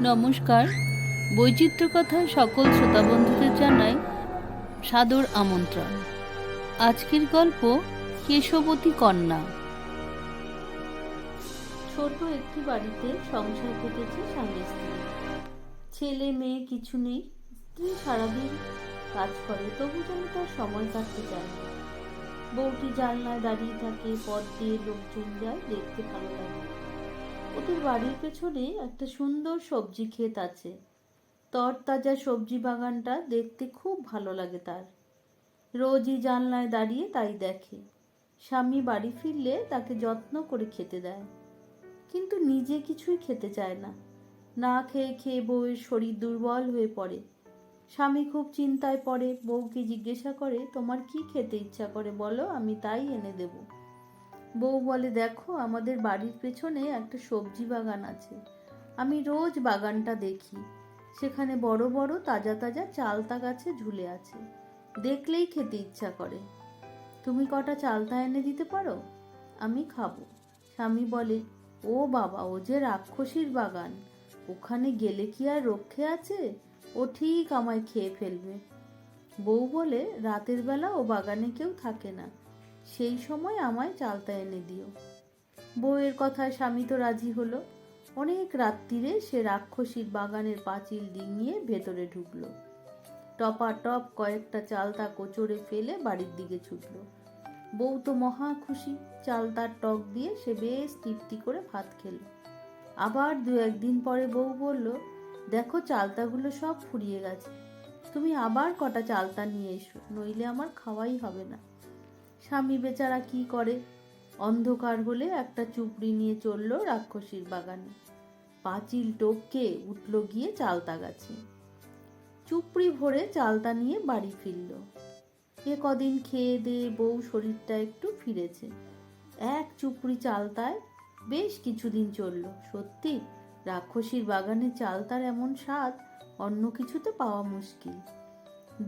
নমস্কার। বৈচিত্র্য কথায় সকল শ্রোতা বন্ধুদের জানাই সাদর আমন্ত্রণ। আজকের গল্প কেশবতী কন্যা। ছোট একটি বাড়িতে সংসার কেটেছে স্বামী স্ত্রী। ছেলে মেয়ে কিছু নেই। স্ত্রী সারাদিন কাজ করে, তবু যেন তার সময় কাটতে চায় না। বউটি জানলায় দাঁড়িয়ে থাকে, পথ দিয়ে লোকজন যায়, দেখতে ভালো লাগে। ওদের বাড়ির পেছনে একটা সুন্দর সবজি ক্ষেত আছে। তরতাজা সবজি বাগানটা দেখতে খুব ভালো লাগে তার। রোজই জানলায় দাঁড়িয়ে তাই দেখে। স্বামী বাড়ি ফিরলে তাকে যত্ন করে খেতে দেয়, কিন্তু নিজে কিছুই খেতে চায় না। না খেয়ে খেয়ে বউয়ের শরীর দুর্বল হয়ে পড়ে। স্বামী খুব চিন্তায় পড়ে, বউকে জিজ্ঞাসা করে, তোমার কি খেতে ইচ্ছা করে বলো, আমি তাই এনে দেব। বউ বলে, দেখো আমাদের বাড়ির পেছনে একটা সবজি বাগান আছে। আমি রোজ বাগানটা দেখি। সেখানে বড় বড় তাজা তাজা চালতা গাছে ঝুলে আছে, দেখলেই খেতে ইচ্ছা করে। তুমি কটা চালতা এনে দিতে পারো? আমি খাবো। স্বামী বলে, ও বাবা, ও যে রাক্ষসীর বাগান, ওখানে গেলে কি আর রক্ষে আছে? ও ঠিক আমায় খেয়ে ফেলবে। বউ বলে, রাতের বেলা ও বাগানে কেউ থাকে না, সেই সময় আমায় চালতা এনে দিও। বউয়ের কথায় স্বামী তো রাজি হলো। অনেক রাত্রিরে সে রাক্ষসীর বাগানের পাঁচিল ডিঙিয়ে ভেতরে ঢুকলো। টপাটপ কয়েকটা চালতা কোচরে ফেলে বাড়ির দিকে ছুটলো। বউ তো মহা খুশি। চালতার টক দিয়ে সে বেশ তৃপ্তি করে ভাত খেলো। আবার দু একদিন পরে বউ বলল, দেখো চালতাগুলো সব ফুরিয়ে গেছে, তুমি আবার কটা চালতা নিয়ে এসো, নইলে আমার খাওয়াই হবে না। স্বামী বেচারা কি করে? অন্ধকার হলে একটা চুপড়ি নিয়ে চলল রাক্ষসীর বাগানে। পাঁচিল টপকে উঠল গিয়ে চালতা গাছে। চুপড়ি ভরে চালতা নিয়ে বাড়ি ফিরল। এ কদিন খেয়ে দিয়ে বউ শরীরটা একটু ফিরেছে। এক চুপড়ি চালতায় বেশ কিছুদিন চলল। সত্যি রাক্ষসীর বাগানে চালতার এমন স্বাদ অন্য কিছুতে পাওয়া মুশকিল।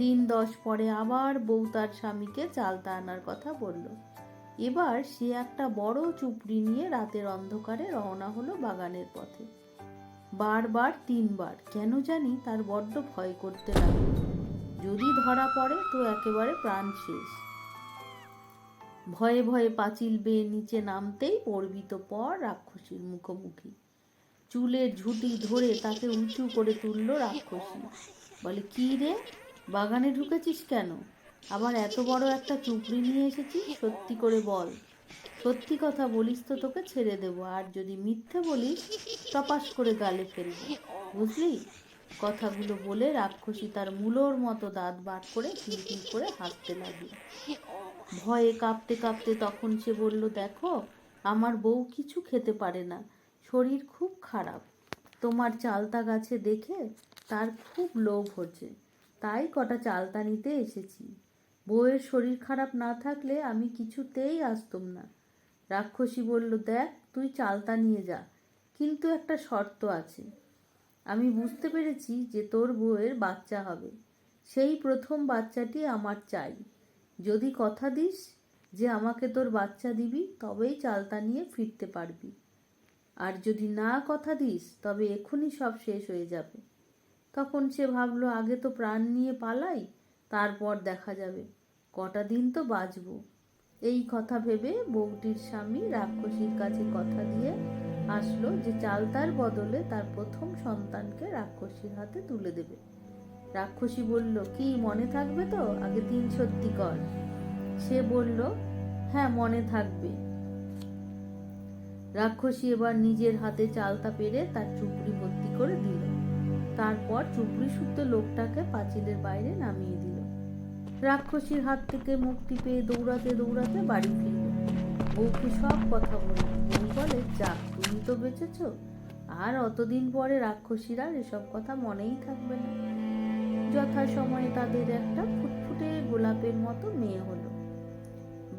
দিন 10 পরে আবার বউ তার স্বামীকে চালতা আনার কথা বলল। এবার সে একটা বড় চুপড়ি নিয়ে রাতের অন্ধকারে রওনা হলো বাগানের পথে। বারবার 3বার কেন জানি তার বড্ড ভয় করতে লাগলো। যদি ধরা পড়ে তো একেবারে প্রাণ শেষ। ভয়ে ভয়ে পাঁচিল বেয়ে নিচে নামতেই পড়বি তো পর রাক্ষসীর মুখোমুখি। চুলের ঝুঁটি ধরে তাকে উঁচু করে তুলল রাক্ষসী। বলে, কি রে, বাগানে ঢুকেছিস কেন? আবার এত বড় একটা চুপড়ি নিয়ে এসেছিস, সত্যি করে বল। সত্যি কথা বলিস তো তোকে ছেড়ে দেবো, আর যদি মিথ্যে বলিস টপাস করে গালে ফেলবো, বুঝলি? কথাগুলো বলে রাক্ষসী তার মূলোর মতো দাঁত বার করে খিলখিল করে হাসতে লাগলো। ভয়ে কাঁপতে কাঁপতে তখন সে বলল, দেখো আমার বউ কিছু খেতে পারে না, শরীর খুব খারাপ। তোমার চালতা গাছে দেখে তার খুব লোভ হচ্ছে, তাই কটা চালতা নিতে এসেছি। বউয়ের শরীর খারাপ না থাকলে আমি কিছুতেই আসতুম না। রাক্ষসী বলল, দেখ তুই চালতা নিয়ে যা, কিন্তু একটা শর্ত আছে। আমি বুঝতে পেরেছি যে তোর বউয়ের বাচ্চা হবে, সেই প্রথম বাচ্চাটি আমার চাই। যদি কথা দিস যে আমাকে তোর বাচ্চা দিবি, তবেই চালতা নিয়ে ফিরতে পারবি। আর যদি না কথা দিস তবে এক্ষুনি সব শেষ হয়ে যাবে। তখন সে ভাবলো, আগে তো প্রাণ নিয়ে পালাই, তারপর দেখা যাবে, কটা দিন তো বাঁচবো। এই কথা ভেবে বউটির স্বামী রাক্ষসীর কাছে কথা দিয়ে আসলো যে চালতার বদলে তার প্রথম সন্তানকে রাক্ষসীর হাতে তুলে দেবে। রাক্ষসী বলল, কি মনে থাকবে তো? আগে 3 সত্যি কর। সে বলল, হ্যাঁ মনে থাকবে। রাক্ষসী এবার নিজের হাতে চালতা পেরে তার চুপড়ি ভর্তি করে দিল। তারপর চুপড়ি শুদ্ধ লোকটাকে পাঁচিলের বাইরে নামিয়ে দিল। রাক্ষসীর হাত থেকে মুক্তি পেয়ে দৌড়াতে দৌড়াতে বাড়ি ফিরল। বউকে সব কথা বলল। বউ বলে, যাক তুমি তো বেঁচেছ, আর অতদিন পরে রাক্ষসীরা এসব কথা মনেই থাকবে না। যথাসময়ে তাদের একটা ফুটফুটে গোলাপের মতো মেয়ে হলো।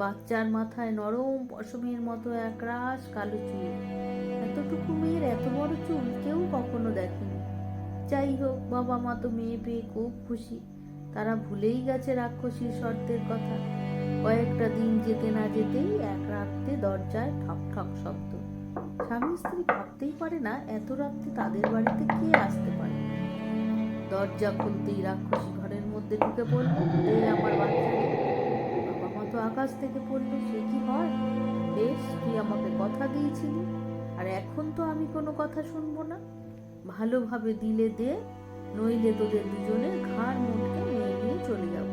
বাচ্চার মাথায় নরম পশমের মতো একরাশ কালো চুল। এতটুকু মেয়ের এত বড় চুল কেউ কখনো দেখেনি। যাই হোক, বাবা মা তো মেয়ে পেয়ে খুব খুশি। তারা ভুলেই গেছে রাক্ষসীর শর্তের কথা। কয়েকটা দিন যেতে না যেতেই এক রাত্রে দরজায় ঠক ঠক শব্দ। স্বামী স্ত্রী ভাবতেই পারে না এত রাত্রে তাদের বাড়িতে কে আসতে পারে। দরজা খুলতেই রাক্ষসী ঘরের মধ্যে ঢুকে পড়ল, এ আমার বাচ্চা রে। বাবা মা তো আকাশ থেকে পড়লো, সে কি হয়? বেশ, তুই আমাকে কথা দিয়েছিলি, আর এখন তো আমি কোনো কথা শুনবো না। ভালোভাবে দিলে দে, নইলে তোদের দুজনের ঘাড় মুটকে মেয়ে নিয়ে চলে যাব।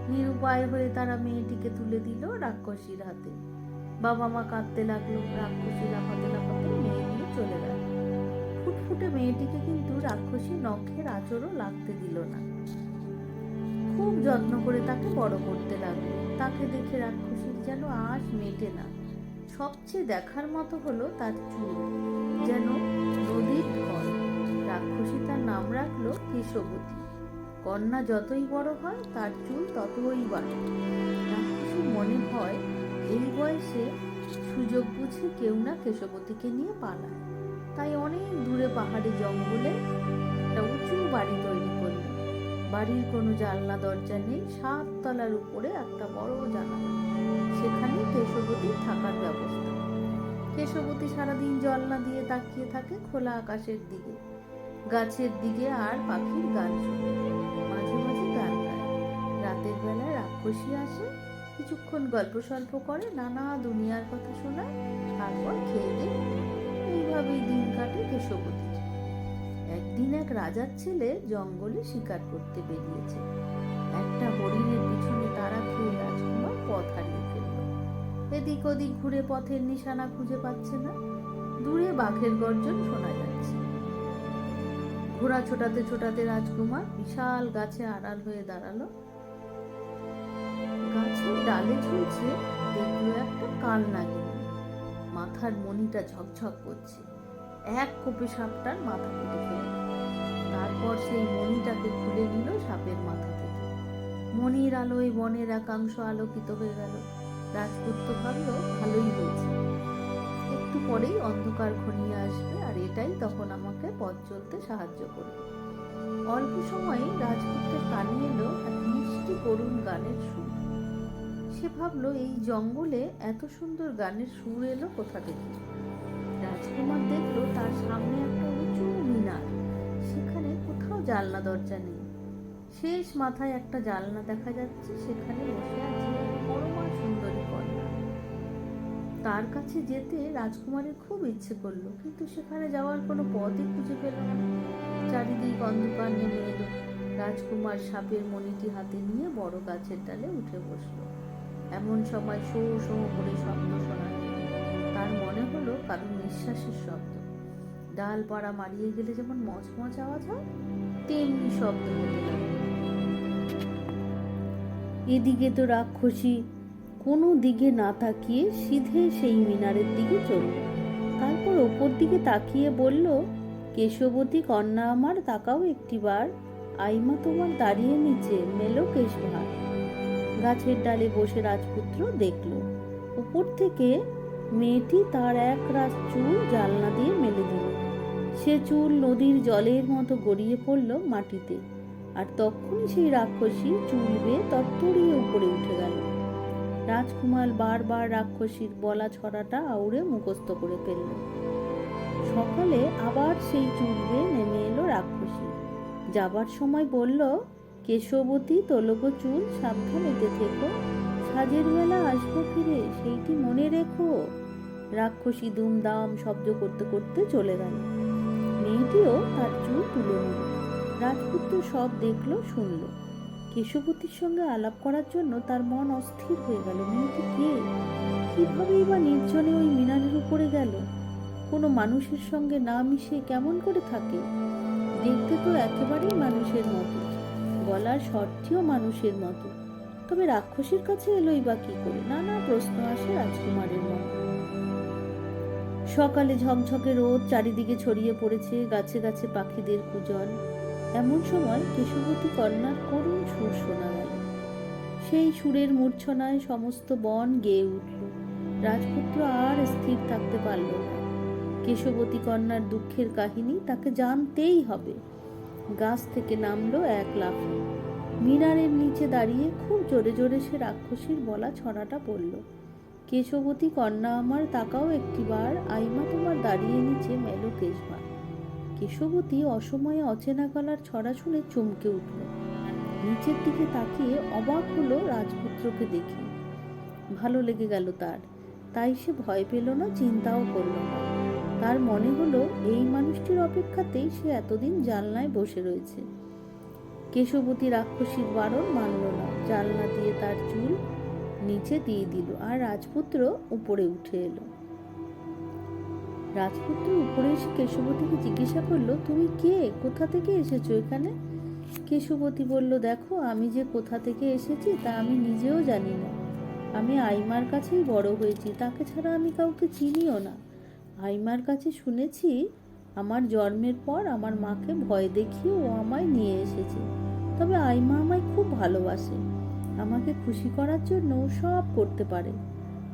নিরুপায় হয়ে তারা মেয়েটিকে তুলে দিল রাক্ষসীর হাতে। বাবা মা কাঁদতে লাগলো, রাক্ষসী লাফাতে লাফাতে মেয়ে নিয়ে চলে গেল। ফুটফুটে মেয়েটিকে কিন্তু রাক্ষসী নখের আঁচড়ও লাগতে দিল না। খুব যত্ন করে তাকে বড় করতে লাগলো। তাকে দেখে রাক্ষসীর যেন আশ মেটে না। সবচেয়ে দেখার মতো হলো তার চুল, যেন নদীর ঢল। রাক্ষসী তার নাম রাখলো কেশবতী। কন্যা যতই বড় হয় তার চুল ততই বাড়ে। রাক্ষসীর মনে হয় এই বয়সে সুযোগ বুঝে কেউ না কেশবতীকে নিয়ে পালায়। তাই অনেক দূরে পাহাড়ি জঙ্গলে একটা উঁচু বাড়ি তৈরি করলো। বাড়ির কোনো জানলা দরজা নেই, 7 তলার উপরে একটা বড় জানালা। সেখানে কেশবতীর থাকার ব্যবস্থা। কেশবতী সারাদিন জানলা দিয়ে তাকিয়ে থাকে খোলা আকাশের দিকে, গাছের দিকে, আর পাখির গান শুনে। মাঝে মাঝে গান গায়। রাতের বেলায় রাক্ষসী আসে, কিছুক্ষণ গল্প সল্প করে, নানা দুনিয়ার কথা শোনায়, তারপর খেয়ে দিয়ে। এইভাবেই দিন কাটে কেশবতীর। একদিন এক রাজার ছেলে জঙ্গলে শিকার করতে বেরিয়েছে। একটা হরিণের পিছনে তাড়া খেয়ে রাজকুমার পথ হারিয়ে ফেলল। এদিক ওদিক ঘুরে পথের নিশানা খুঁজে পাচ্ছে না। দূরে বাঘের গর্জন শোনা যাচ্ছে। ঘোড়া ছোটাতে ছোটাতে রাজকুমার বিশাল গাছে আড়াল হয়ে দাঁড়ালো। গাছের ডালে ঝুলছে, দেখলো একটা কাল নাগিনী। মাথার মণিটা ঝকঝক করছে। এক কোপে সাপটার মাথা কেটে ফেলল। তারপর সেই মণিটাকে খুলে নিল সাপের মাথা থেকে। মণির আলোয় বনের একাংশ আলোকিত হয়ে গেল। রাজপুত্র ভাবল ভালোই হয়েছে, একটু পরেই অন্ধকার ঘনিয়ে আসবে, আর এটাই তখন আমাকে পথ চলতে সাহায্য করবে। অল্প সময়ে রাজপুত্রের কানে এলো এক মিষ্টি করুণ গানের সুর। সে ভাবলো এই জঙ্গলে এত সুন্দর গানের সুর এলো কোথা থেকে। রাজকুমার দেখলো তার সামনে একটা উঁচু মিনার, সেখানে কোথাও জানলা দরজা নেই। শেষ মাথায় একটা জানলা দেখা যাচ্ছে, সেখানে বসে আছে পরমা সুন্দরী কন্যা। তার কাছে যেতে রাজকুমারের খুব ইচ্ছে করলো, কিন্তু সেখানে যাওয়ার কোনো পথই খুঁজে পেল না। চারিদিক অন্ধকার নেমে এলো। রাজকুমার সাপের মণিটি হাতে নিয়ে বড় গাছের ডালে উঠে বসলো। এমন সময় শো শো করে শব্দ শোনা গেল। তার মনে হলো কারো নিঃশ্বাসের শব্দ। ডাল পাড়া মারিয়ে গেলে যেমন মচমচ আওয়াজ হয়, তেমনি শব্দ হতে লাগলো। এদিকে তো রাক্ষসী কোনো দিকে না তাকিয়ে সিধে সেই মিনারের দিকে চলল। তারপর ওপর দিকে তাকিয়ে বলল, কেশবতী কন্যা আমার, তাকাও একটিবার। আইমা তোমার দাঁড়িয়ে নিচে, মেলো কেশভার। গাছের ডালে বসে রাজপুত্র দেখল উপর থেকে মেয়েটি তার এক রাশ চুল জানলা দিয়ে মেলে দিল। সে চুল নদীর জলের মতো গড়িয়ে পড়ল মাটিতে, আর তখনই সেই রাক্ষসী চুল বেয়ে তত্তরিয়ে উপরে উঠে গেল। রাজকুমার বারবার রাক্ষসীর বলা ছড়াটা আউড়ে মুখস্থ করে ফেলল। সকালে আবার সেই চুল বেয়ে নেমে এলো রাক্ষসী। যাবার সময় বলল, কেশবতী তোলব চুল, সাবধানেতে থেকো, সাজের বেলা আসবো ফিরে, সেইটি মনে রেখো। রাক্ষসী দুমদাম শব্দ করতে করতে চলে গেল। মেয়েটিও তার চুল তুলে নিল। রাজপুত্র সব দেখলো শুনলো। কেশবতীর সঙ্গে আলাপ করার জন্য তার মন অস্থির হয়ে গেল। মেয়েটি কে? কিভাবেই বা নির্জনে ওই মিনারের উপরে গেল? কোনো মানুষের সঙ্গে না মিশে কেমন করে থাকে? দেখতে তো একেবারেই মানুষের মতো, গলার স্বরটিও মানুষের মতো, তবে রাক্ষসীর কাছে এলোই বা কি করে? নানা প্রশ্ন আসে রাজকুমারের মনে। সকালে ঝকঝকে রোদ চারিদিকে ছড়িয়ে পড়েছে, গাছে গাছে পাখিদের কুজন। এমন সময় কেশবতী কন্যার করুণ সুর শোনা গেল। সেই সুরের মূর্ছনায় সমস্ত বন গেয়ে উঠল। রাজপুত্র আর স্থির থাকতে পারল না। কেশবতী কন্যার দুঃখের কাহিনী তাকে জানতেই হবে। গাছ থেকে নামলো এক লাফে। মিনারের নিচে দাঁড়িয়ে খুব জোরে জোরে সে রাক্ষসীর বলা ছড়াটা পড়ল। কেশবতী কন্যা আমার, তাকাও একটিবার, আইমা তোমার দাঁড়িয়ে নিচে মেলো কেশবা। কেশবতী অসময়ে অচেনা গলার ছড়া শুনে চমকে উঠল। নিচের দিকে তাকিয়ে অবাক হলো রাজপুত্রকে দেখে। ভালো লেগে গেল তার, তাই সে ভয় পেল না, চিন্তাও করল না। তার মনে হলো এই মানুষটির অপেক্ষাতেই সে এতদিন জানলায় বসে রয়েছে। কেশবতী রাক্ষসীর বারণ মানল না, জানলা দিয়ে তার চুল নিচে দিয়ে দিল, আর রাজপুত্র উপরে উঠে এলো। রাজপুত্র উপরে এসে কেশবতীকে জিজ্ঞাসা করলো, তুমি কে, কোথা থেকে এসেছো এখানে? কেশবতী বলল, দেখো, আমি যে কোথা থেকে এসেছি তা আমি নিজেও জানি না। আমি আইমার কাছেই বড় হয়েছি, তাকে ছাড়া আমি কাউকে চিনিও না। আইমার কাছে শুনেছি আমার জন্মের পর আমার মাকে ভয় দেখিয়ে ও আমায় নিয়ে এসেছে। তবে আইমা আমায় খুব ভালোবাসে, আমাকে খুশি করার জন্য ও সব করতে পারে।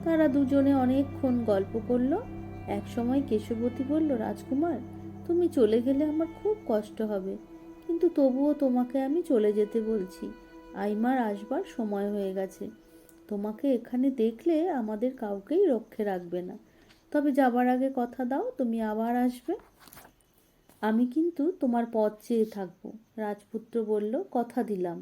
তারা দুজনে অনেকক্ষণ গল্প করলো। এক সময় কেশবতী বলল, রাজকুমার, তুমি চলে গেলে আমার খুব কষ্ট হবে, কিন্তু তবুও তোমাকে আমি চলে যেতে বলছি। আইমার আসবার সময় হয়ে গেছে। তোমাকে এখানে দেখলে আমাদের কাউকেই রক্ষে রাখবে না। তবে যাবার আগে কথা দাও, তুমি আবার আসবে। আমি কিন্তু তোমার পথ চেয়ে থাকবো। রাজপুত্র বলল, কথা দিলাম।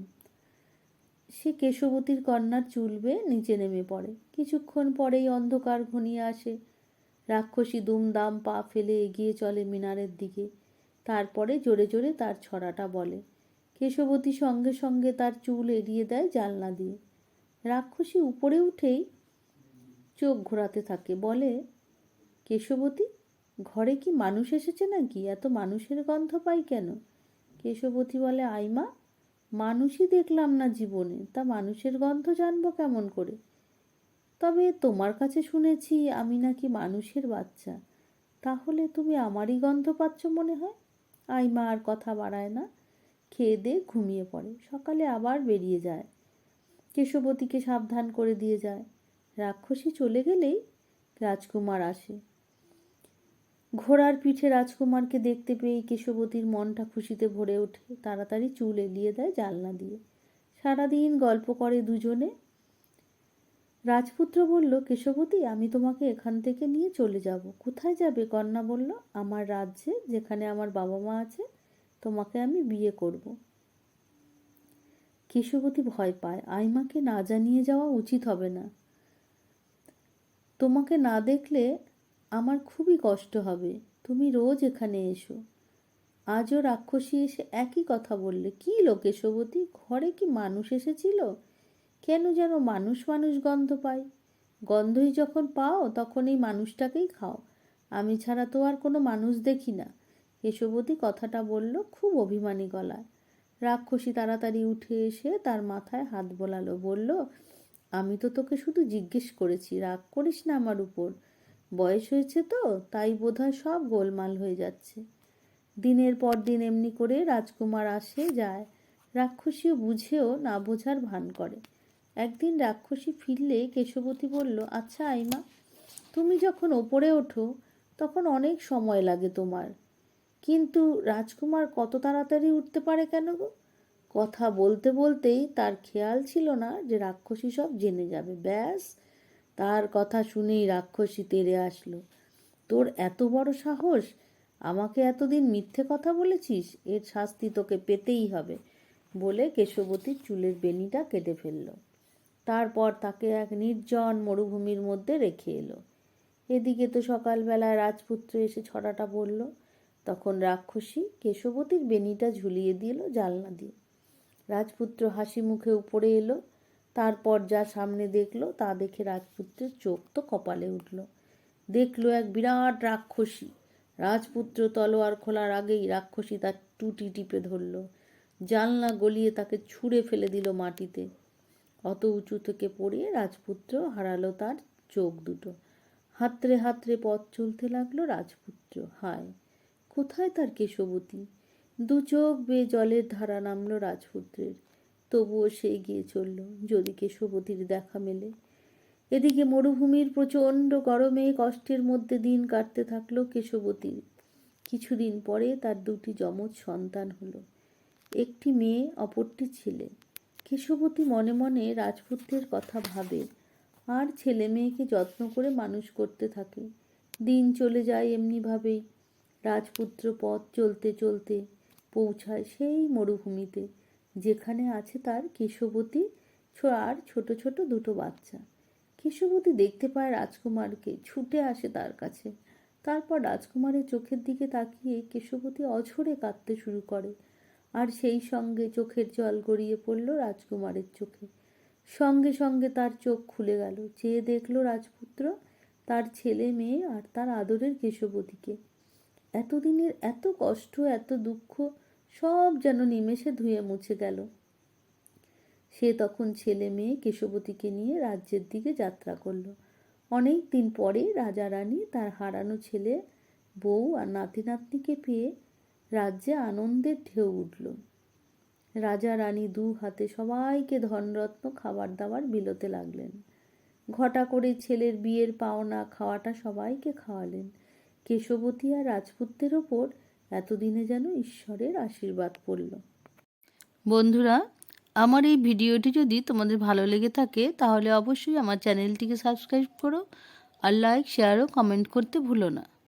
সে কেশবতীর কন্যার চুল বেয়ে নিচে নেমে পড়ে। কিছুক্ষণ পরেই অন্ধকার ঘনিয়ে আসে। রাক্ষসী দুমদাম পা ফেলে এগিয়ে চলে মিনারের দিকে। তারপরে জোরে জোরে তার ছড়াটা বলে। কেশবতী সঙ্গে সঙ্গে তার চুল এড়িয়ে দেয় জানলা দিয়ে। রাক্ষসী উপরে উঠেই চোখ ঘোরাতে থাকে, বলে, কেশবতী, ঘরে কি মানুষ এসেছে নাকি? এত মানুষের গন্ধ পাই কেন? কেশবতী বলে, আইমা, মানুষই দেখলাম না জীবনে, তা মানুষের গন্ধ জানবো কেমন করে? তবে তোমার কাছে শুনেছি আমি নাকি মানুষের বাচ্চা। তাহলে তুমি আমারই গন্ধ পাচ্ছ মনে হয়। আইমা আর কথা বাড়ায় না, খেয়ে দিয়ে ঘুমিয়ে পড়ে। সকালে আবার বেরিয়ে যায়, কেশবতীকে সাবধান করে দিয়ে যায়। রাক্ষসী চলে গেলেই রাজকুমার আসে। ঘোড়ার পিঠে রাজকুমারকে দেখতে পেয়ে কেশবতীর মনটা খুশিতে ভরে ওঠে। তাড়াতাড়ি চুল এলিয়ে দেয় জানলা দিয়ে। সারাদিন গল্প করে দুজনে। রাজপুত্র বলল, কেশবতী, আমি তোমাকে এখান থেকে নিয়ে চলে যাব। কোথায় যাবে? কন্যা বলল, আমার রাজ্যে, যেখানে আমার বাবা মা আছে। তোমাকে আমি বিয়ে করব। কেশবতী ভয় পায়, আইমাকে না জানিয়ে যাওয়া উচিত হবে না। তোমাকে না দেখলে আমার খুবই কষ্ট হবে। তুমি রোজ এখানে এসো। আজও রাক্ষসী এসে একই কথা বললে। কি লো কেশবতী, ঘরে কি মানুষ এসেছিল? কেন যেন মানুষ মানুষ গন্ধ পাই। গন্ধই যখন পাও তখন এই মানুষটাকেই খাও। আমি ছাড়া তো আর কোনো মানুষ দেখি না। কেশবতী কথাটা বলল খুব অভিমানী গলায়। রাক্ষসী তাড়াতাড়ি উঠে এসে তার মাথায় হাত বোলালো, বলল, আমি তো তোকে শুধু জিজ্ঞেস করেছি, রাগ করিস না আমার উপর। বয়স হয়েছে তো, তাই বোধহয় সব গোলমাল হয়ে যাচ্ছে। দিনের পর দিন এমনি করে রাজকুমার আসে যায়। রাক্ষসীও বুঝেও না বোঝার ভান করে। একদিন রাক্ষসী ফিরলে কেশবতী বলল, আচ্ছা আইমা, তুমি যখন ওপরে ওঠো তখন অনেক সময় লাগে তোমার, কিন্তু রাজকুমার কত তাড়াতাড়ি উঠতে পারে কেন গো? কথা বলতে বলতেই তার খেয়াল ছিল না যে রাক্ষসী সব জেনে যাবে। ব্যাস, তার কথা শুনেই রাক্ষসী তেড়ে আসলো। তোর এত বড় সাহস! আমাকে এতদিন মিথ্যে কথা বলেছিস, এর শাস্তি তোকে পেতেই হবে, বলে কেশবতীর চুলের বেনিটা কেটে ফেলল। তারপর তাকে এক নির্জন মরুভূমির মধ্যে রেখে এলো। এদিকে তো সকালবেলায় রাজপুত্র এসে ছড়াটা বলল। তখন রাক্ষসী কেশবতীর বেনিটা ঝুলিয়ে দিল জানলা দিয়ে। রাজপুত্র হাসি মুখে উপরে এলো। তারপর যা সামনে দেখলো তা দেখে রাজপুত্রের চোখ তো কপালে উঠল। দেখলো এক বিরাট রাক্ষসী। রাজপুত্র তলোয়ার খোলার আগেই রাক্ষসী তার টুটি টিপে ধরল, জানলা গলিয়ে তাকে ছুঁড়ে ফেলে দিল মাটিতে। অত উঁচু থেকে পড়ে রাজপুত্র হারালো তার চোখ দুটো। হাতড়ে হাতড়ে পথ চলতে লাগলো রাজপুত্র। হায়, কোথায় তার কেশবতী? দু চোখ বেয়ে জলের ধারা নামলো রাজপুত্রের। তবুও সে এগিয়ে চলল, যদি কেশবতীর দেখা মেলে। এদিকে মরুভূমির প্রচণ্ড গরমে কষ্টের মধ্যে দিন কাটতে থাকলো কেশবতীর। কিছুদিন পরে তার দুটি যমজ সন্তান হলো, একটি মেয়ে, অপরটি ছেলে। কেশবতী মনে মনে রাজপুত্রের কথা ভাবে, আর ছেলে মেয়েকে যত্ন করে মানুষ করতে থাকে। দিন চলে যায় এমনিভাবেই। রাজপুত্র পথ চলতে চলতে পৌঁছায় সেই মরুভূমিতে, যেখানে আছে তার কেশবতী আর ছোট ছোট দুটো বাচ্চা। কেশবতী দেখতে পায় রাজকুমারকে, ছুটে আসে তার কাছে। তারপর রাজকুমারের চোখের দিকে তাকিয়ে কেশবতী অঝরে কাঁদতে শুরু করে, আর সেই সঙ্গে চোখের জল গড়িয়ে পড়ল রাজকুমারের চোখে। সঙ্গে সঙ্গে তার চোখ খুলে গেল, চেয়ে দেখল রাজপুত্র তার ছেলে মেয়ে আর তার আদরের কেশবতীকে। এতদিনের এত কষ্ট, এত দুঃখ সব যেন নিমেষে ধুয়ে মুছে গেল। সে তখন ছেলে মেয়ে কেশবতীকে নিয়ে রাজ্যের দিকে যাত্রা করল। অনেক দিন পরে রাজা রানী তার হারানো ছেলে, বউ আর নাতি নাতনিকে পেয়ে রাজ্যে আনন্দের ঢেউ উঠল। রাজা রানী দু হাতে সবাইকে ধনরত্ন খাবার দাবার বিলোতে লাগলেন। ঘটা করে ছেলের বিয়ের পাওনা খাওয়াটা সবাইকে খাওয়ালেন। কেশবতী আর রাজপুত্রের ওপর এতদিনে যেন ঈশ্বরের আশীর্বাদ পড়ল। বন্ধুরা, আমার এই ভিডিওটি যদি তোমাদের ভালো লেগে থাকে তাহলে অবশ্যই আমার চ্যানেলটিকে সাবস্ক্রাইব করো আর লাইক, শেয়ার ও কমেন্ট করতে ভুলো না।